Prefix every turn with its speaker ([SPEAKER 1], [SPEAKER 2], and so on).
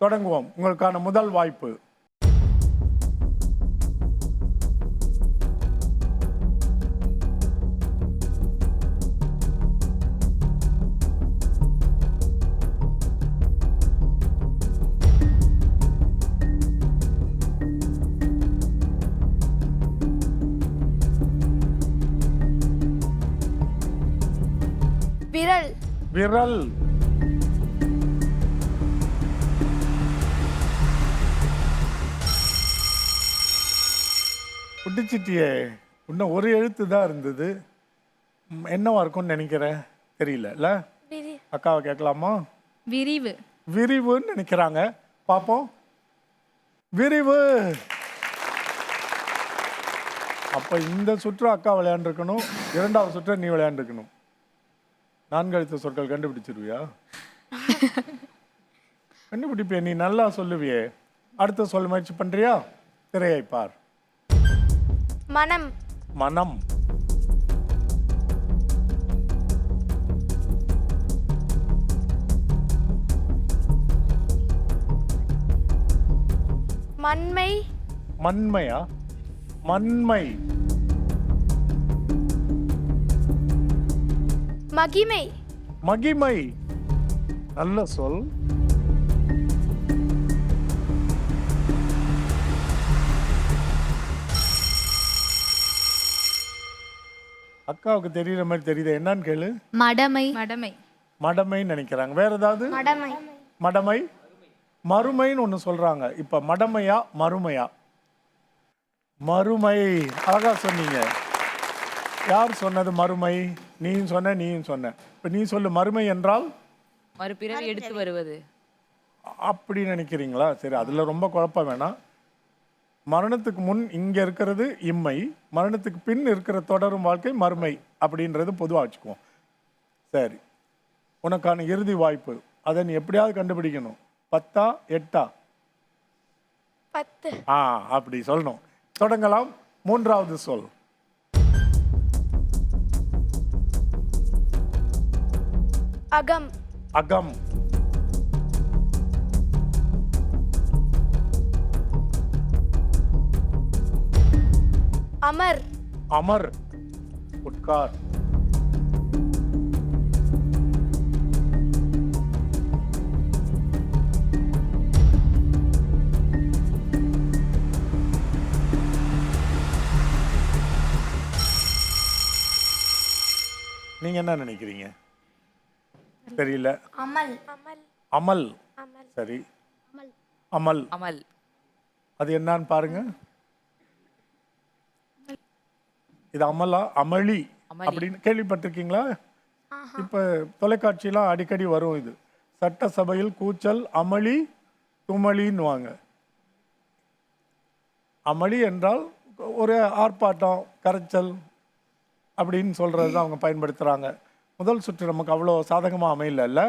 [SPEAKER 1] தொடங்குவோம். உங்களுக்கான முதல் வாய்ப்பு.
[SPEAKER 2] விரல்.
[SPEAKER 1] விரல். பிடிச்சிட்டியே. இன்னும் ஒரு எழுத்து தான் இருந்தது. என்னவா இருக்கும்னு நினைக்கிறேன், தெரியல. அக்காவை கேட்கலாமா?
[SPEAKER 3] விரிவு.
[SPEAKER 1] விரிவுன்னு நினைக்கிறாங்க. பார்ப்போம். விரிவு. அப்ப இந்த சுற்று அக்கா விளையாண்டுருக்கணும், இரண்டாவது சுற்று நீ விளையாண்டுருக்கணும். 4 எழுத்து சொற்கள் கண்டுபிடிச்சிருவியா? கண்டுபிடிப்பிய, நீ நல்லா சொல்லுவியே. அடுத்த சொல்ல முயற்சி பண்றியா? திரையை பார்.
[SPEAKER 2] மனம்.
[SPEAKER 1] மனம்.
[SPEAKER 2] மண்மை.
[SPEAKER 1] மண்மையா? மண்மை.
[SPEAKER 2] மகிமை.
[SPEAKER 1] மகிமை. நல்ல சொல். அக்காவுக்கு தெரியுற மாதிரி தெரியுது. என்னன்னு கேளு.
[SPEAKER 3] மடமை. மடமை.
[SPEAKER 1] மடமைன்னு நினைக்கிறாங்க. வேற ஏதாவது?
[SPEAKER 2] மடமை.
[SPEAKER 1] மடமை. மறுமைன்னு ஒண்ணு சொல்றாங்க. இப்ப மடமையா மறுமையா? மறுமை. அழகா சொன்னீங்க. யார் சொன்னது மறுமை? நீயும் சொன்ன, நீயும் சொன்ன. இப்ப நீ சொல்லு, மறுமை என்றால்
[SPEAKER 4] மறுபிறவி எடுத்து வருவது.
[SPEAKER 1] அப்படி நினைக்கிறீங்களா? சரி, அதுல ரொம்ப குழப்பம் வேணாம். மரணத்துக்கு முன் இங்க இருக்கிறது இம்மை, மரணத்துக்கு பின் இருக்கிற தொடரும் வாழ்க்கை மறுமை அப்படின்றது பொதுவாக வச்சுக்குவோம். சரி, உனக்கான இறுதி வாய்ப்பு. அதை நீ எப்படியாவது கண்டுபிடிக்கணும். 10 8?
[SPEAKER 2] 10.
[SPEAKER 1] அப்படி சொல்லணும். தொடங்கலாம். மூன்றாவது சொல்.
[SPEAKER 2] அகம்.
[SPEAKER 1] அகம்.
[SPEAKER 2] அமர்.
[SPEAKER 1] அமர். உட்கார். நீங்க என்ன நினைக்கிறீங்க? தெரியல.
[SPEAKER 2] அமல்.
[SPEAKER 1] அமல். சரி, அமல்.
[SPEAKER 4] அமல்.
[SPEAKER 1] அது என்னன்னு பாருங்க. இது அமலா? அமளி அப்படின்னு கேள்விப்பட்டிருக்கீங்களா? இப்ப தொலைக்காட்சியெல்லாம் அடிக்கடி வரும். இது சட்டசபையில் கூச்சல், அமளி, துமளின்னுவாங்க. அமளி என்றால் ஒரு ஆர்ப்பாட்டம், கரைச்சல் அப்படின்னு சொல்றது தான் அவங்க பயன்படுத்துறாங்க. முதல் சுற்று நமக்கு அவ்வளோ சாதகமாக அமையல.